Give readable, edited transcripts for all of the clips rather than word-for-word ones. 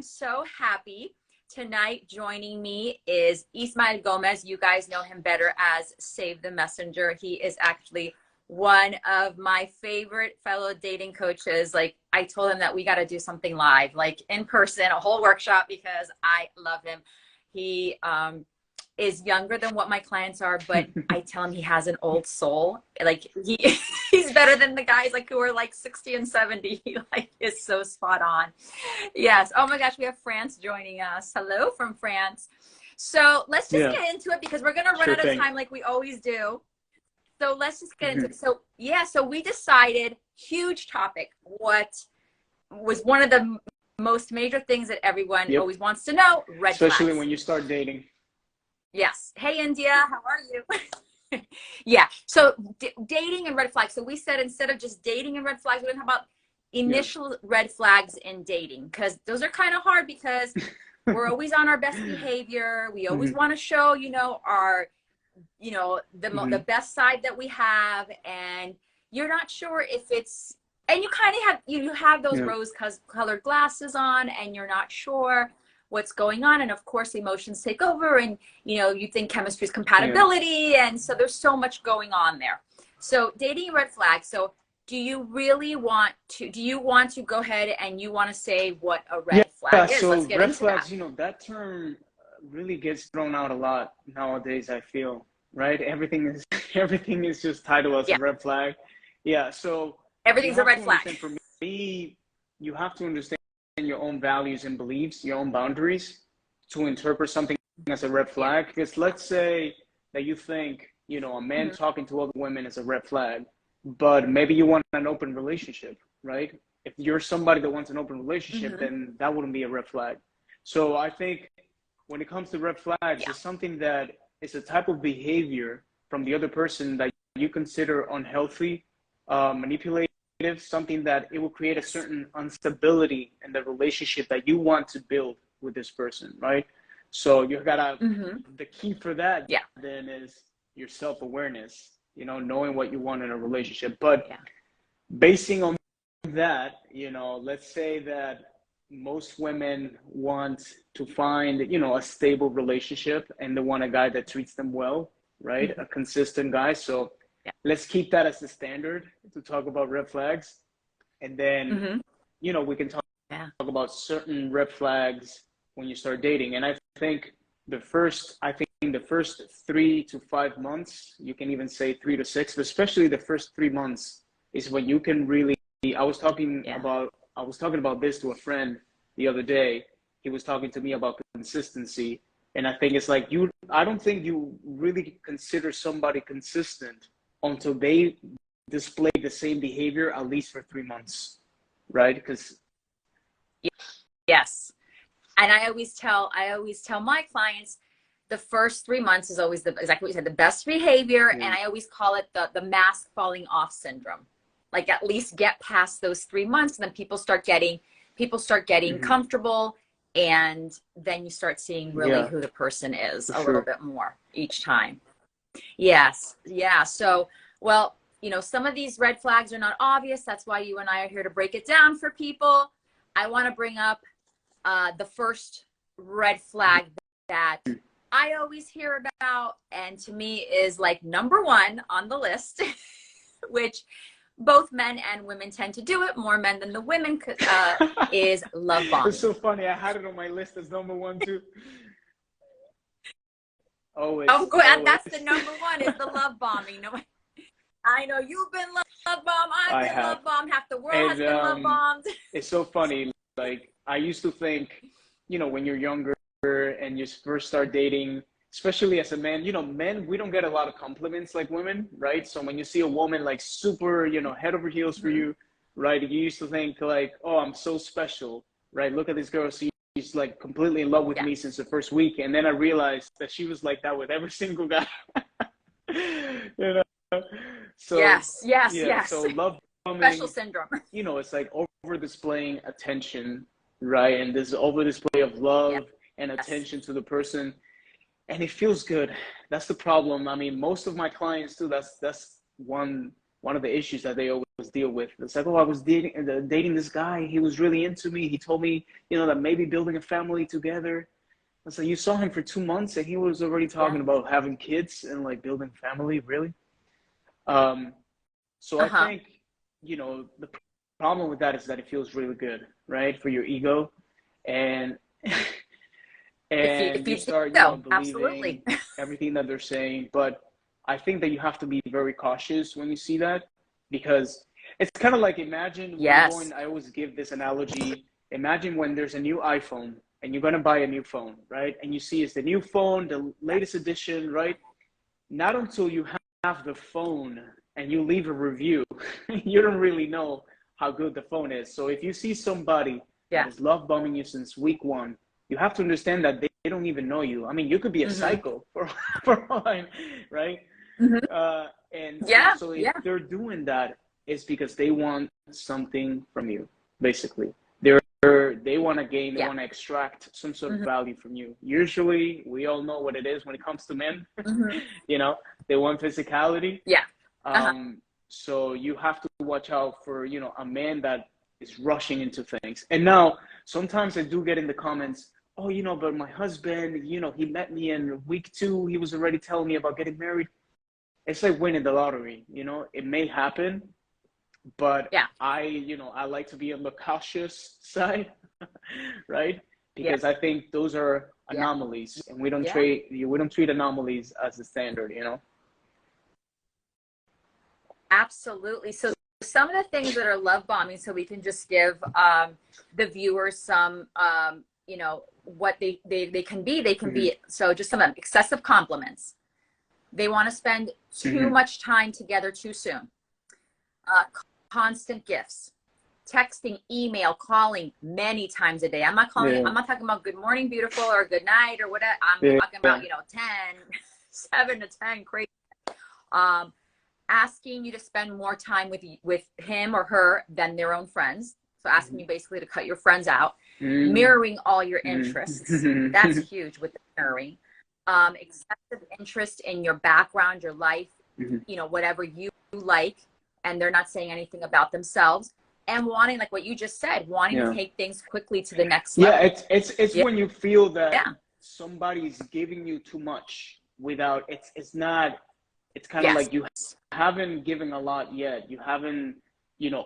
am so happy. Tonight joining me is Ismael Gómez. You guys know him better as Save the Messenger. He is actually one of my favorite fellow dating coaches. Like, I told him that we got to do something live, like in person, a whole workshop, because I love him. He is younger than what my clients are, but I tell him he has an old soul. Like, he's better than the guys like who are like 60 and 70. He like is so spot on. Yes. Oh my gosh, we have France joining us. Hello from France. So let's just get into it, because we're gonna run out of time like we always do. So let's just get into it. So yeah, so we decided, huge topic, what was one of the most major things that everyone always wants to know, red flags. Especially when you start dating. Yes. Hey, India, how are you? Yeah. So dating and red flags. So we said, instead of just dating and red flags, we're going to talk about initial red flags in dating, because those are kind of hard, because we're always on our best behavior. We always want to show, you know, our, you know, the best side that we have, and you're not sure if it's, and you kind of have, you have those rose colored glasses on, and you're not sure what's going on. And of course, emotions take over, and, you know, you think chemistry is compatibility. And so there's so much going on there. So dating red flags. So do you really want to, do you want to go ahead and you want to say what a red flag is? So let's get red into flags, that. you know, that term really gets thrown out a lot nowadays, I feel, right? Everything is just titled as a red flag. Yeah. So everything's a red flag. For me, you have to understand your own values and beliefs, your own boundaries, to interpret something as a red flag. Because let's say that you think, you know, a man talking to other women is a red flag, but maybe you want an open relationship, right? If you're somebody that wants an open relationship, then that wouldn't be a red flag. So I think when it comes to red flags, it's something that is a type of behavior from the other person that you consider unhealthy, manipulative, something that it will create a certain instability in the relationship that you want to build with this person, right? So you gotta, the key for that then is your self-awareness, you know, knowing what you want in a relationship. But basing on that, you know, let's say that most women want to find, you know, a stable relationship, and they want a guy that treats them well, right? A consistent guy. So let's keep that as the standard to talk about red flags. And then, you know, we can talk about certain red flags when you start dating. And I think the first 3 to 5 months, you can even say 3 to 6, but especially the first 3 months is when you can really, I was talking about this to a friend the other day. He was talking to me about consistency. And I think it's like, I don't think you really consider somebody consistent until they display the same behavior at least for 3 months, right? Because and I always tell my clients, the first 3 months is always exactly what you said, the best behavior. And I always call it the mask falling off syndrome. Like, at least get past those 3 months, and then people start getting comfortable, and then you start seeing really who the person is a little bit more each time. Yes. Yeah. So, well, you know, some of these red flags are not obvious. That's why you and I are here to break it down for people. I want to bring up the first red flag that I always hear about, and to me is like number one on the list, which both men and women tend to do it, more men than the women, is love bombing. It's so funny. I had it on my list as number one too. Always. Oh, good. And that's the number one, is the love bombing. No, I know you've been love bombed. I've been love bombed. Half the world has been love bombed. It's so funny. Like, I used to think, you know, when you're younger and you first start dating, especially as a man, you know, men, we don't get a lot of compliments like women, right? So when you see a woman like super, you know, head over heels for you, right? You used to think like, oh, I'm so special, right? Look at this girl. She's like completely in love with me since the first week. And then I realized that she was like that with every single guy. You know? So yes. So love bombing, special syndrome. You know, it's like over displaying attention, right? And this over display of love and attention to the person, and it feels good. That's the problem. I mean, most of my clients too, that's one of the issues that they always deal with. It's like, oh, I was dating this guy. He was really into me. He told me, that maybe building a family together. I said, you saw him for 2 months and he was already talking about having kids and like building family, really? So I think, the problem with that is that it feels really good, right? For your ego. And if you you start, so, believing absolutely. everything that they're saying. But I think that you have to be very cautious when you see that, because it's kind of like, imagine when you're going, I always give this analogy. Imagine when there's a new iPhone and you're going to buy a new phone, right? And you see it's the new phone, the latest edition, right? Not until you have the phone and you leave a review, you don't really know how good the phone is. So if you see somebody that is love bombing you since week one, you have to understand that they don't even know you. I mean, you could be a psycho for one, right? And so if they're doing that, it's because they want something from you, basically. They want to gain, they want to extract some sort of value from you. Usually, we all know what it is when it comes to men. They want physicality. So you have to watch out for, a man that is rushing into things. And now, sometimes I do get in the comments, oh, but my husband, he met me in week 2. He was already telling me about getting married. It's like winning the lottery, it may happen. But I like to be on the cautious side, right? Because I think those are anomalies, and we don't treat anomalies as the standard, Absolutely. So some of the things that are love bombing, so we can just give the viewers some, what they can be. They can be, so just some excessive compliments. They want to spend too much time together too soon. Constant gifts, texting, email, calling many times a day. I'm not calling, I'm not talking about good morning, beautiful, or good night, or whatever. I'm talking about, 7 to 10, crazy. Asking you to spend more time with him or her than their own friends. So asking you basically to cut your friends out. Mirroring all your interests. That's huge with the mirroring. Excessive interest in your background, your life, whatever you like, and they're not saying anything about themselves, and wanting, like what you just said, wanting to take things quickly to the next level. It's when you feel that somebody's giving you too much without, it's kind of like you haven't given a lot yet. You haven't,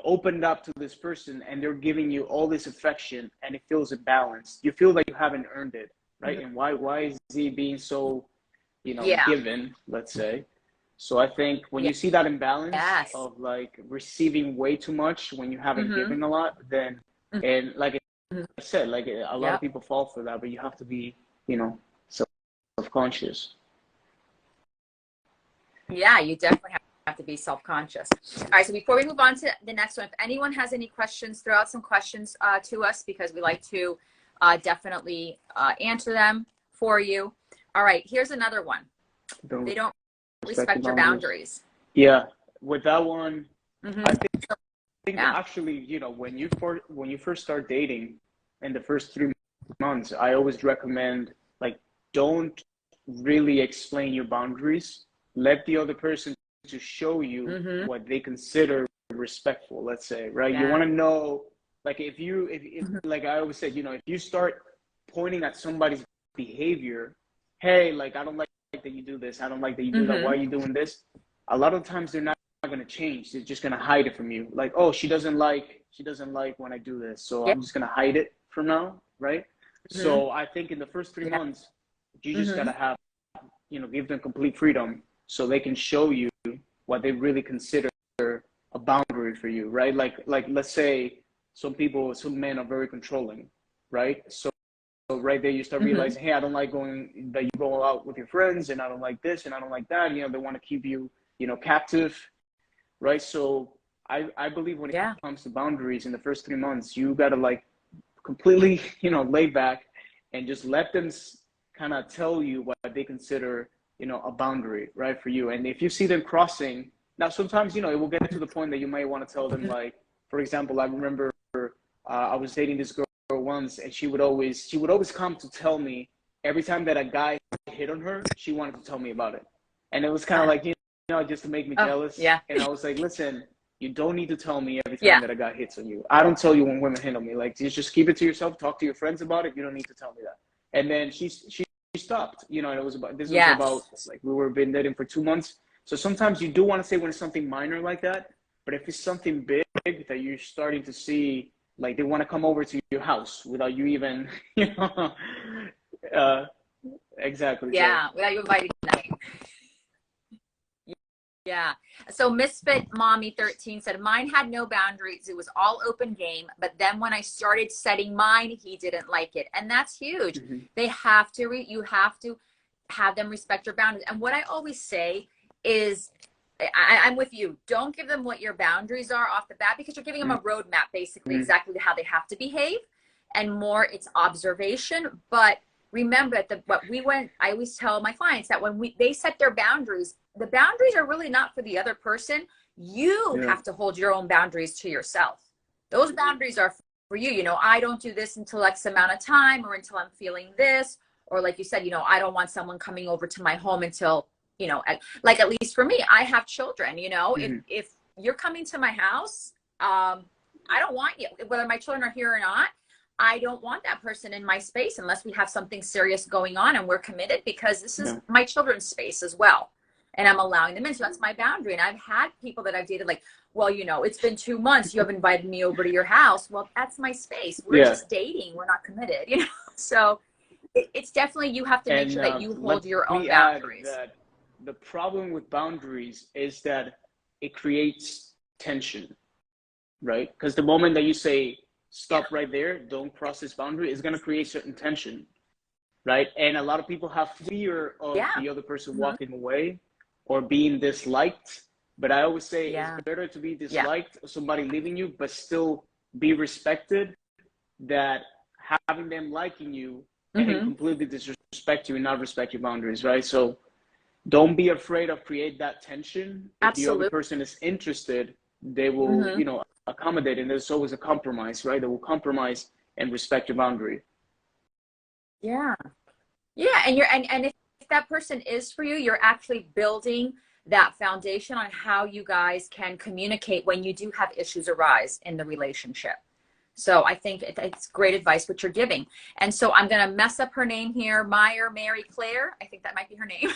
opened up to this person, and they're giving you all this affection, and it feels imbalanced. You feel like you haven't earned it, right? And why is he being so, given, let's say. So I think when you see that imbalance of like receiving way too much when you haven't given a lot, then, and like I said, like a lot of people fall for that, but you have to be, self-conscious. Yeah, you definitely have to be self-conscious. All right, so before we move on to the next one, if anyone has any questions, throw out some questions to us, because we like to definitely answer them for you. All right, here's another one. They don't respect your boundaries. Yeah, with that one, I think actually, when you first start dating in the first 3 months, I always recommend, like, don't really explain your boundaries. Let the other person to show you what they consider respectful, let's say, right? You want to know, like, if like I always said, if you start pointing at somebody's behavior, hey, like, I don't like that you do this, I don't like that you do that, why are you doing this? A lot of times they're not going to change. They're just going to hide it from you. Like, oh, she doesn't like when I do this, so I'm just going to hide it for now, right? So I think in the first 3 months, you just got to have, give them complete freedom, so they can show you what they really consider a boundary for you, right? Like let's say some men are very controlling, right? So right there, you start realizing, hey, I don't like that you go out with your friends, and I don't like this, and I don't like that. They want to keep you, captive, right? So I believe when it comes to boundaries in the first 3 months, you got to, like, completely, lay back and just let them kind of tell you what they consider, a boundary, right, for you. And if you see them crossing, now sometimes, it will get to the point that you might want to tell them, like, for example, I remember I was dating this girl once, and she would always come to tell me every time that a guy hit on her, she wanted to tell me about it. And it was kind of like, just to make me jealous. And I was like, listen, You don't need to tell me every time Yeah. that a guy hits on you. I don't tell you when women hit on me. Like, just keep it to yourself. Talk to your friends about it. You don't need to tell me that. And then she stopped. You know, and it was about, this was about, Yes. like, we were been dating for 2 months. So sometimes you do want to say when it's something minor like that, but if it's something big that you're starting to see, like they want to come over to your house without you even, you know, uh, exactly. So Yeah. Without you inviting them. Yeah. So Misfit Mommy 13 said, mine had no boundaries. It was all open game. But then when I started setting mine, he didn't like it. And that's huge. They have to, you have to have them respect your boundaries. And what I always say is, I'm with you. Don't give them what your boundaries are off the bat, because you're giving them a roadmap, basically, exactly how they have to behave. And more, it's observation. But remember that I always tell my clients that when they set their boundaries, the boundaries are really not for the other person. You have to hold your own boundaries to yourself. Those boundaries are for you. You know, I don't do this until X amount of time, or until I'm feeling this, or like you said, you know, I don't want someone coming over to my home until, you know, like at least for me, I have children, you know, if you're coming to my house, I don't want you, whether my children are here or not. I don't want that person in my space unless we have something serious going on and we're committed, because this is my children's space as well. And I'm allowing them in. So that's my boundary. And I've had people that I've dated like, well, you know, it's been 2 months. You have invited me over to your house. Well, that's my space. We're just dating. We're not committed, you know? So it's definitely, you have to make sure that you hold your own boundaries. That the problem with boundaries is that it creates tension, right? Because the moment that you say, stop right there, don't cross this boundary, it's going to create certain tension, right? And a lot of people have fear of the other person walking away or being disliked. But I always say it's better to be disliked or somebody leaving you, but still be respected, that having them liking you and completely disrespect you and not respect your boundaries, right? So don't be afraid of create that tension. If the other person is interested, they will, you know, accommodate, and there's always a compromise, right? They will compromise and respect your boundary. Yeah. And if that person is for you, you're actually building that foundation on how you guys can communicate when you do have issues arise in the relationship. So I think it's great advice what you're giving. And so I'm going to mess up her name here. Mary Claire. I think that might be her name.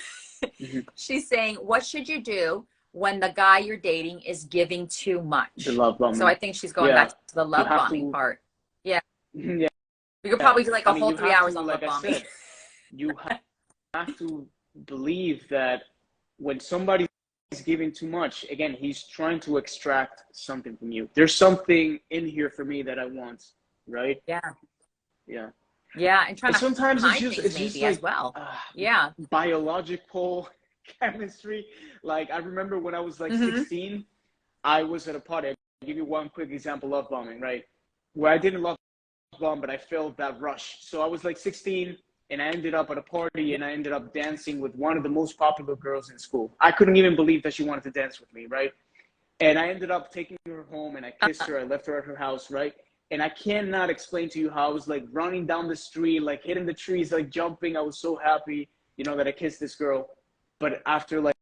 She's saying, what should you do when the guy you're dating is giving too much? The love bombing. So I think she's going back to the love bombing part. Yeah. Yeah. We could probably do like a whole 3 hours on love bombing. You have to believe that when somebody's giving too much, again, he's trying to extract something from you. There's something in here for me that I want, right? Yeah. And trying to sometimes hide it's things just maybe like, as well. Biological chemistry. Like, I remember when I was like 16, I was at a party. I'll give you one quick example of bombing, right? Where I didn't love bomb, but I felt that rush. So I was like 16, and I ended up at a party, and I ended up dancing with one of the most popular girls in school. I couldn't even believe that she wanted to dance with me, right? And I ended up taking her home, and I kissed her. I left her at her house, right? And I cannot explain to you how I was like running down the street, like hitting the trees, like jumping. I was so happy, you know, that I kissed this girl. But after like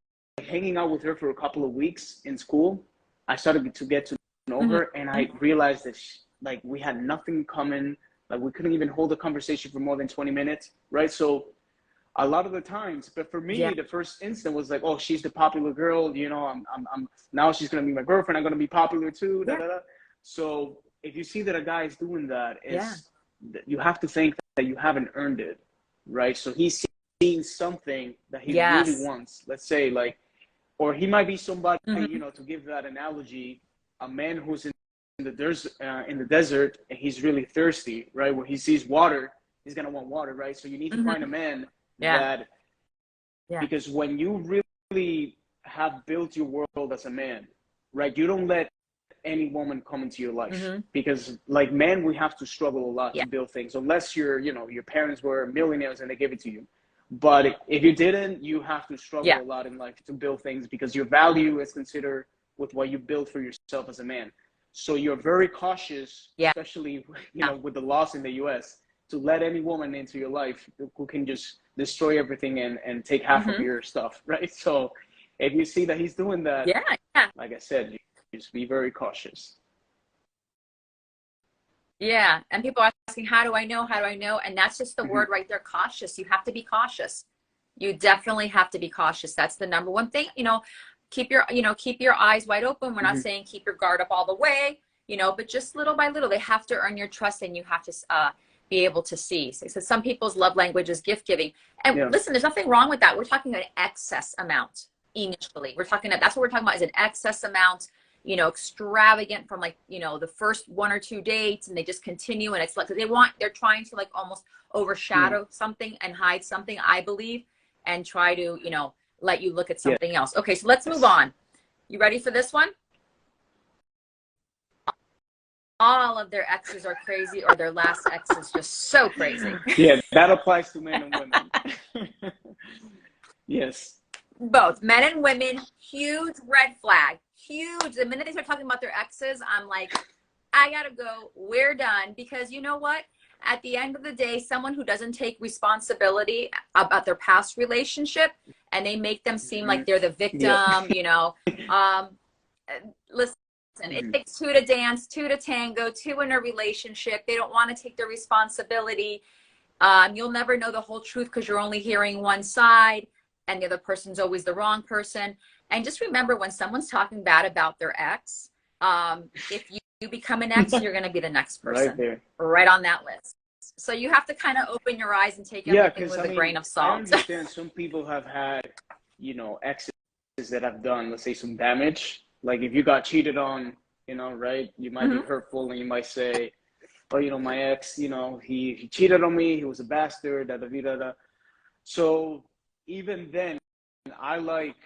hanging out with her for a couple of weeks in school, I started to get to know her, and I realized that like we had nothing in common. Like we couldn't even hold a conversation for more than 20 minutes, right? So a lot of the times, but for me, the first instant was like, oh, she's the popular girl, you know, I'm now she's gonna be my girlfriend. I'm gonna be popular too. So if you see that a guy is doing that, you have to think that you haven't earned it, right? So he's seeing something that he really wants. Let's say like, or he might be somebody, you know, to give that analogy, a man who's in the desert and he's really thirsty, right? When he sees water, he's gonna want water, right? So you need to find a man that, because when you really have built your world as a man, right, you don't let any woman come into your life, because like men, we have to struggle a lot to build things, unless you're, you know, your parents were millionaires and they gave it to you. But if you didn't, you have to struggle a lot in life to build things, because your value is considered with what you build for yourself as a man. So you're very cautious, especially, you know, with the laws in the US, to let any woman into your life who can just destroy everything and take half of your stuff, right? So if you see that he's doing that, like I said, Be very cautious. Yeah. And people are asking, how do I know? How do I know? And that's just the word right there, cautious. You have to be cautious. You definitely have to be cautious. That's the number one thing. Keep your eyes wide open. We're not saying keep your guard up all the way, but just little by little, they have to earn your trust, and you have to be able to see. So some people's love language is gift giving. And listen, there's nothing wrong with that. We're talking about an excess amount initially. That's what we're talking about, is an excess amount, extravagant from the first 1 or 2 dates, and they just continue, and it's like they're trying to almost overshadow something and hide something, I believe, and try to let you look at something else. Okay, so let's move on. You ready for this one? All of their exes are crazy, or their last ex is just so crazy. Yeah, that applies to men and women. Yes. Both men and women, huge red flag. Huge. The minute they start talking about their exes, I'm like, I gotta go. We're done. Because you know what? At the end of the day, someone who doesn't take responsibility about their past relationship, and they make them seem like they're the victim, listen, it takes two to dance, two to tango, two in a relationship. They don't want to take their responsibility. You'll never know the whole truth because you're only hearing one side, and the other person's always the wrong person. And just remember, when someone's talking bad about their ex, if you become an ex, you're going to be the next person right there, right on that list. So you have to kind of open your eyes and take everything with a grain of salt. I understand some people have had, exes that have done, let's say, some damage. Like if you got cheated on, right, you might be hurtful, and you might say, oh, my ex, he cheated on me, he was a bastard, da da da da. So even then, I like,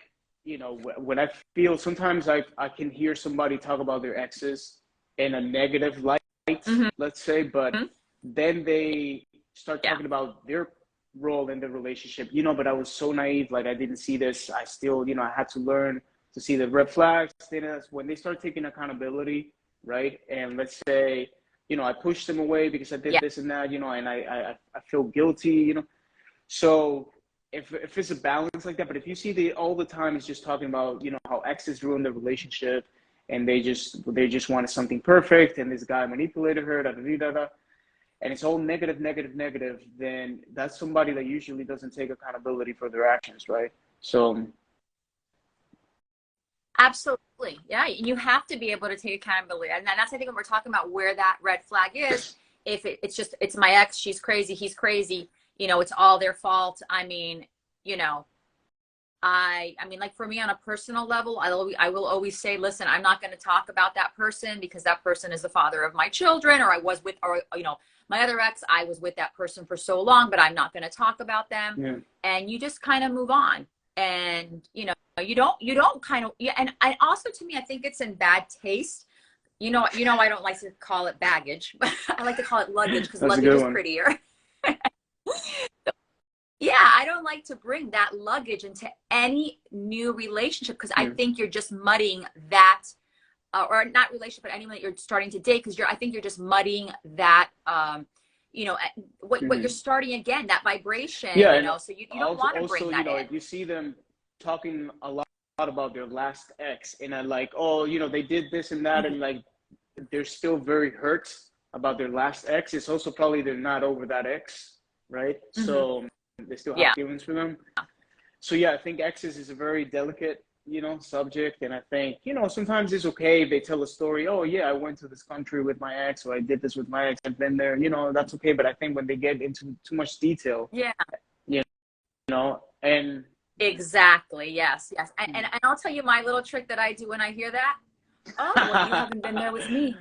when I feel, sometimes I can hear somebody talk about their exes in a negative light, let's say, but then they start talking about their role in the relationship, but I was so naive, like I didn't see this. I still, I had to learn to see the red flags. Then when they start taking accountability, right? And let's say, I pushed them away because I did this and that, and I feel guilty, So if it's a balance like that, but if you see all the time is just talking about, how exes ruin the relationship, and they just wanted something perfect, and this guy manipulated her, da da da da, and it's all negative, then that's somebody that usually doesn't take accountability for their actions, right? So. Absolutely. Yeah. You have to be able to take accountability. And that's, I think, when we're talking about where that red flag is, if it's my ex, she's crazy, he's crazy, it's all their fault. I mean, I mean, like for me on a personal level, I will always say, listen, I'm not going to talk about that person because that person is the father of my children, or my other ex, I was with that person for so long, but I'm not going to talk about them. Yeah. And you just kind of move on. And, you don't kind of, and also, to me, I think it's in bad taste. I don't like to call it baggage, but I like to call it luggage, because luggage is prettier. Yeah, I don't like to bring that luggage into any new relationship, because I think you're just muddying that, or not relationship, but anyone that you're starting to date, because I think you're just muddying that, what you're starting again, that vibration, so you don't want to bring that in. If you see them talking a lot about their last ex, and are like, oh, they did this and that, and like they're still very hurt about their last ex, it's also probably they're not over that ex, right? So they still have feelings for them. So I think exes is a very delicate, subject. And I think, sometimes it's okay if they tell a story, oh yeah, I went to this country with my ex, or I did this with my ex, I've been there, that's okay. But I think when they get into too much detail, and exactly, yes. And I'll tell you my little trick that I do when I hear that. Oh, well, you haven't been there with me.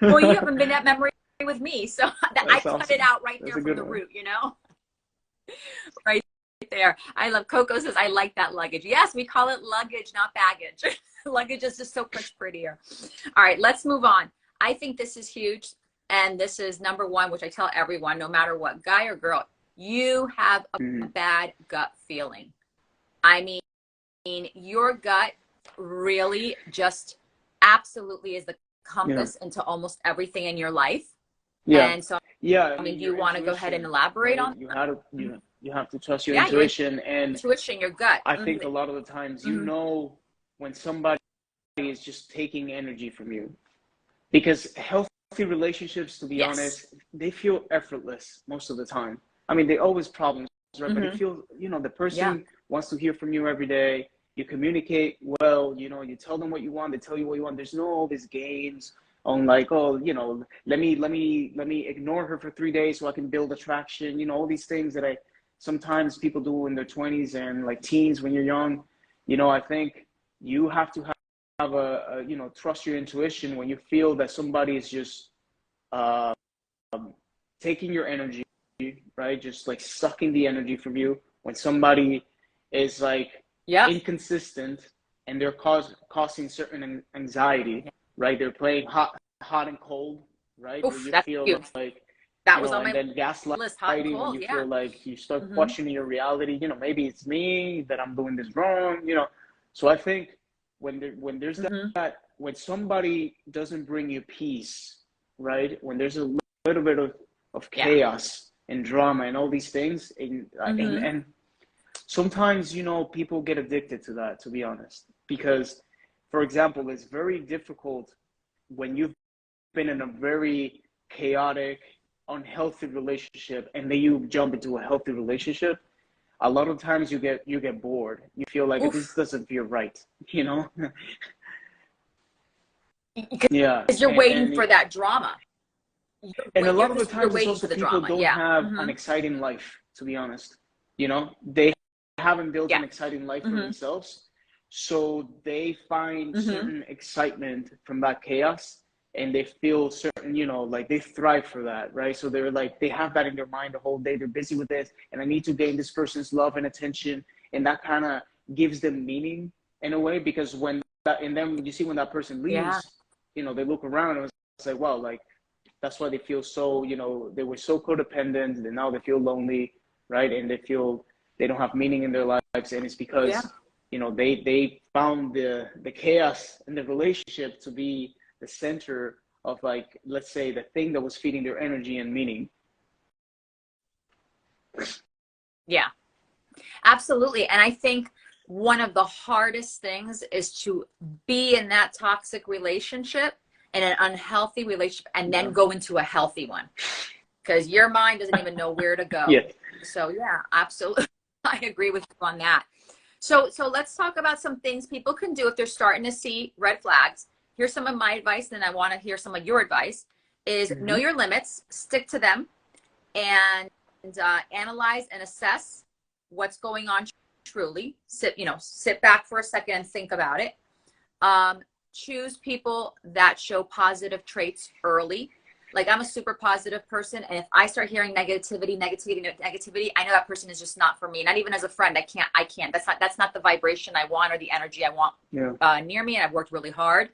Well, you haven't been that memory with me, so I cut it out right there from the root, right there. I love Coco says, I like that luggage. Yes, we call it luggage, not baggage. Luggage is just so much prettier. All right, let's move on. I think this is huge, and this is number one, which I tell everyone, no matter what, guy or girl, you have a bad gut feeling. I mean, your gut really just absolutely is the compass into almost everything in your life. And so, I mean, do you want to go ahead and elaborate on that? You have to trust your intuition, and intuition, your gut. I think a lot of the times, when somebody is just taking energy from you. Because healthy relationships, to be Yes. honest, they feel effortless most of the time. I mean, they always problems, right? But it feels, you know, the Yeah. person wants to hear from you every day. You communicate well, you know, you tell them what you want, they tell you what you want. There's no all these games on like, oh, you know, let me ignore her for 3 days so I can build attraction. You know, all these things that I sometimes people do in their 20s and like teens when you're young. You know, I think you have to have you know, trust your intuition when you feel that somebody is just uh, taking your energy, right? Just like sucking the energy from you. When somebody is like Yep. inconsistent and they're causing certain anxiety, right? They're playing hot and cold, right? Where Oof, you that's feel huge. like, That you was know, on and my then list, hot and gaslighting when cold. you Yeah. feel like you start questioning your reality. You know, maybe it's me that I'm doing this wrong. You know, so I think when there's when somebody doesn't bring you peace, right? When there's a little bit of Yeah. chaos and drama and all these things, and sometimes, you know, people get addicted to that, to be honest, because, for example, it's very difficult when you've been in a very chaotic, unhealthy relationship and then you jump into a healthy relationship. A lot of times you get bored. You feel like this Oof. doesn't feel right, you know. Yeah, Because you're waiting for that drama. and a lot of the You're times it's waiting also for the people drama. don't Yeah. have an exciting life, to be honest. You know, they haven't built Yeah. an exciting life for themselves, so they find certain excitement from that chaos, and they feel certain, you know, like they thrive for that, right? So they're like, they have that in their mind the whole day. They're busy with this, and I need to gain this person's love and attention, and that kind of gives them meaning in a way, because when that, and then you see when that person Yeah. leaves, you know, they look around and it's like, wow, like that's why they feel so, you know, they were so codependent and now they feel lonely, right? And they feel they don't have meaning in their lives, and it's Yeah. because, you know, they found the chaos in the relationship to be the center of, like, let's say, the thing that was feeding their energy and meaning. Yeah. Absolutely. And I think one of the hardest things is to be in that toxic relationship, in an unhealthy relationship, and then Yeah. go into a healthy one, because your mind doesn't even know where to go. Yeah. So yeah, absolutely. I agree with you on that. So let's talk about some things people can do if they're starting to see red flags. Here's some of my advice, and I want to hear some of your advice. Is know your limits, stick to them, and analyze and assess what's going on truly. Sit back for a second and think about it. Choose people that show positive traits early. Like, I'm a super positive person, and if I start hearing negativity, I know that person is just not for me. Not even as a friend. I can't. That's not the vibration I want or the energy I want near me. And I've worked really hard,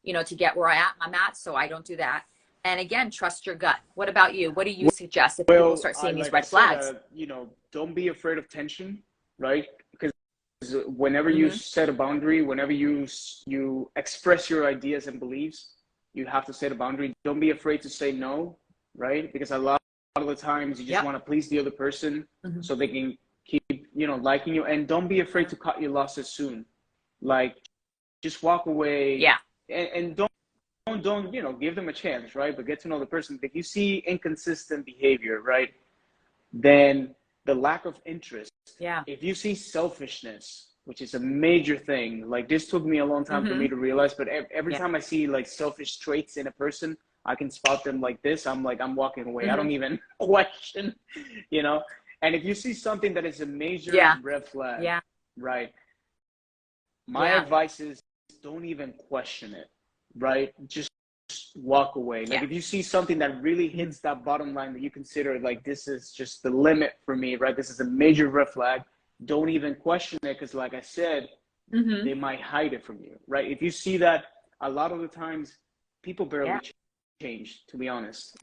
to get where I'm at. So I don't do that. And again, trust your gut. What about you? What do you suggest if people start seeing these red flags? Don't be afraid of tension, right? Because whenever you set a boundary, whenever you express your ideas and beliefs, you have to set a boundary. Don't be afraid to say no, right? Because a lot of the times you just want to please the other person so they can keep, liking you. And don't be afraid to cut your losses soon. Like, just walk away. Yeah. And don't give them a chance, right? But get to know the person. If you see inconsistent behavior, right, then the lack of interest. Yeah. If you see selfishness, which is a major thing, like, this took me a long time for me to realize, but every time I see like selfish traits in a person, I can spot them like this. I'm walking away. I don't even question, And if you see something that is a major red flag, right, my advice is don't even question it, right? Just walk away. Like, if you see something that really hits that bottom line that you consider like, this is just the limit for me, right? This is a major red flag. Don't even question it, because like I said, they might hide it from you, right? If you see that, a lot of the times people barely change, to be honest.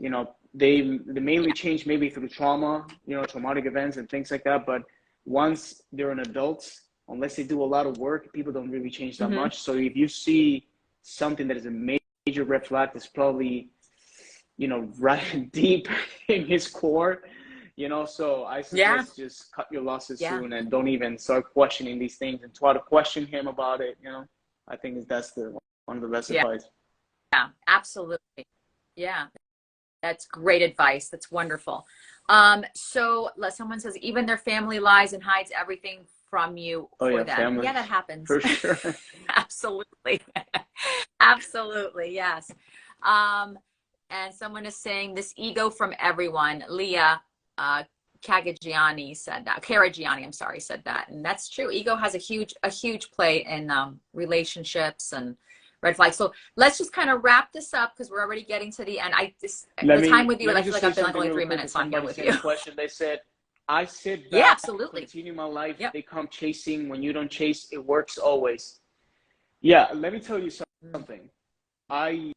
They mainly change maybe through trauma, traumatic events and things like that. But once they're an adults, unless they do a lot of work, people don't really change that much. So if you see something that is a major red flag, that's probably, right deep in his core, so I suggest just cut your losses soon and don't even start questioning these things and try to question him about it. I think that's the one of the best Yeah. advice. Yeah, absolutely. Yeah. That's great advice. That's wonderful. So someone says even their family lies and hides everything from you Oh for yeah, them. family Yeah, that happens. for sure. Absolutely. Absolutely. Yes. And someone is saying this ego from everyone. Leah Cagagiani said that. Caragiani, I'm sorry, said that. And that's true. Ego has a huge play in relationships and red flags. So let's just kind of wrap this up because we're already getting to the end. Let The time me with you, let I me feel just like say I've been like something only really three quick. Because minutes on here somebody with sent a you. question. They said, "I sit Yeah, back, absolutely. continue my life. Yep. They come chasing. When you don't chase, it works always." Yeah, let me tell you something. I,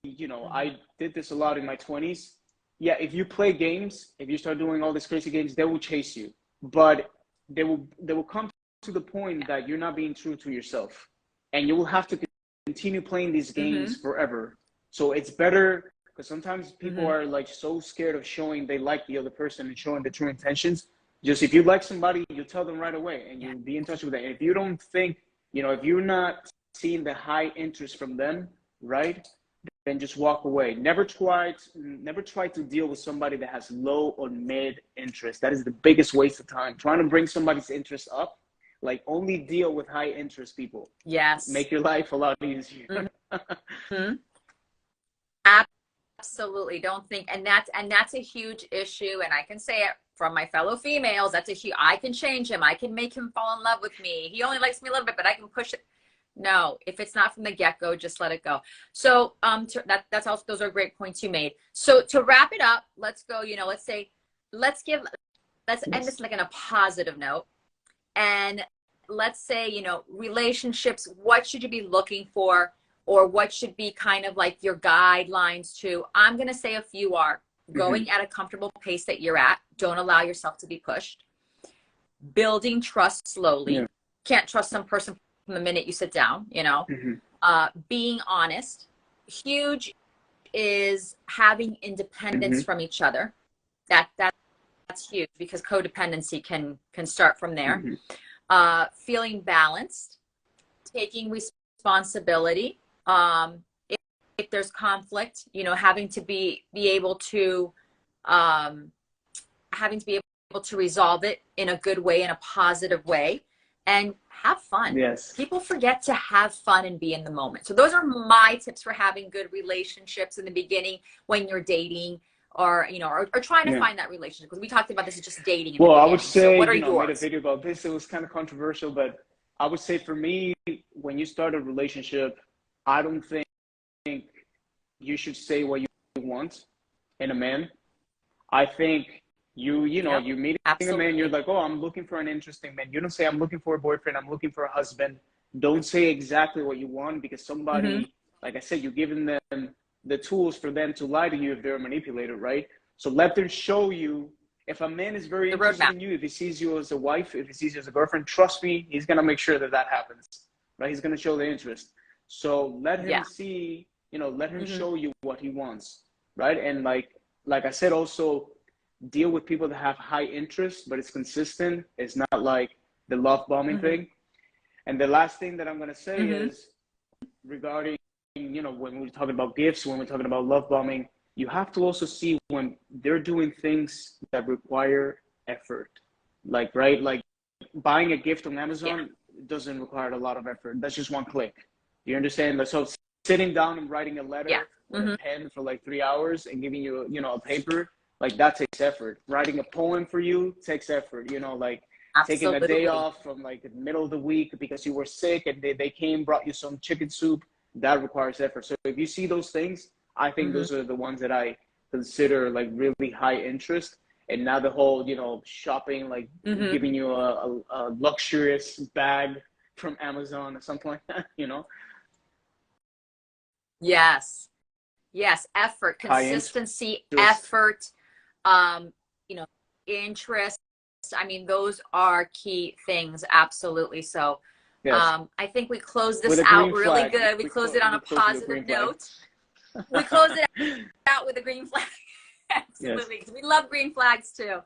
Mm-hmm. I did this a lot in my 20s. Yeah, if you play games, if you start doing all these crazy games, they will chase you. But they will come to the point that you're not being true to yourself. And you will have to continue playing these Mm-hmm. games forever. So it's better because sometimes people Mm-hmm. are like so scared of showing they like the other person and showing the true intentions. Just if you like somebody, you tell them right away and Yeah. you be in touch with them. And if you don't think, if you're not seeing the high interest from them, right? Then just walk away. Never try to deal with somebody that has low or mid interest. That is the biggest waste of time. Trying to bring somebody's interest up, like only deal with high interest people. Yes. Make your life a lot easier. Mm-hmm. Absolutely. Don't think, and that's a huge issue. And I can say it from my fellow females. That's a huge. I can change him. I can make him fall in love with me. He only likes me a little bit, but I can push it. No, if it's not from the get-go, just let it go. So that's also, those are great points you made. So to wrap it up, let's go, let's give let's end Yes. this like on a positive note. And let's say, relationships, what should you be looking for? Or what should be kind of like your guidelines to, I'm going to say a few are Mm-hmm. going at a comfortable pace that you're at. Don't allow yourself to be pushed. Building trust Yeah. slowly. Can't trust some person from the minute you sit down, Mm-hmm. being honest. Huge is having independence Mm-hmm. from each other. That's huge because codependency can start from there. Mm-hmm. Feeling balanced, taking responsibility. If there's conflict, having to be able to um, resolve it in a good way, in a positive way, and have fun. Yes. People forget to have fun and be in the moment. So those are my tips for having good relationships in the beginning when you're dating or, or trying to Yeah. find that relationship. Because we talked about this is just dating in the Well, I would beginning. So say, what are I made a yours? video about this. It was kind of controversial, but I would say for me, when you start a relationship, I don't think you should say what you want in a man. I think Yep, you meeting a man, you're absolutely. like, oh, I'm looking for an interesting man. You don't say I'm looking for a boyfriend, I'm looking for a husband. Don't say exactly what you want because Mm-hmm. somebody, like I said, you're giving them the tools for them to lie to you if they're a manipulator, right? So let them show you. If a man is very The interested roadmap. in you, if he sees you as a wife, if he sees you as a girlfriend, trust me, he's gonna make sure that that happens, right? He's gonna show the interest. So let him Yeah. see, let him Mm-hmm. show you what he wants, right? And like I said, also deal with people that have high interest, but it's consistent. It's not like the love bombing Mm-hmm. thing. And the last thing that I'm gonna say Mm-hmm. is regarding, when we're talking about gifts, when we're talking about love bombing, you have to also see when they're doing things that require effort. Like, right? Like buying a gift on Yeah. Amazon doesn't require a lot of effort. That's just one click. Do you understand? Like, so sitting down and writing a Yeah. letter with a Mm-hmm. pen for like 3 hours and giving you, a paper, like that takes effort. Writing a poem for you takes effort, like taking a day Absolutely. off from like the middle of the week because you were sick and they came, brought you some chicken soup, that requires effort. So if you see those things, I think Mm-hmm. those are the ones that I consider like really high interest. And now the whole, shopping, like Mm-hmm. giving you a luxurious bag from Amazon or something like that. Yes. Yes. Effort, High consistency, interest. effort, you know, interest. I mean, those are key things. Absolutely. So, Yes. I think we close With this a out green really flag. good. We closed it on We a close with a positive green flag. note. We closed it out with a green flag. Yes. Absolutely. Because we love green flags too.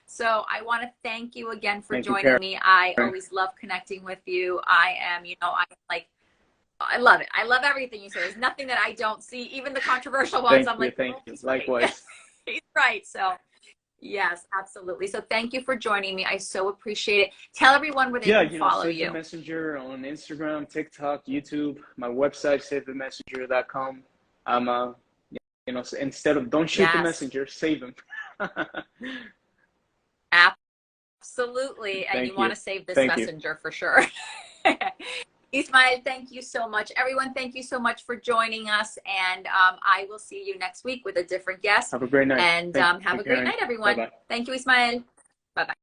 So I want to thank you again for Thank you, joining Karen. me. I always love connecting with you. I am, I'm like I love it. I love everything you say. There's nothing that I don't see, even the controversial ones. I'm like, Thank oh, you. he's right. Likewise. He's right. So yes, absolutely. So thank you for joining me. I so appreciate it. Tell everyone where they Yeah, can follow Save the you. Messenger on Instagram, TikTok, YouTube, my website, savethemessenger.com. I'm instead of don't shoot the Yes, messenger, save him. absolutely. And you want You. to save this Thank you. messenger for sure. Ismael, thank you so much. Everyone, thank you so much for joining us. And I will see you next week with a different guest. Have a great night. And have a great night, everyone. Bye-bye. Thank you, Ismael. Bye-bye.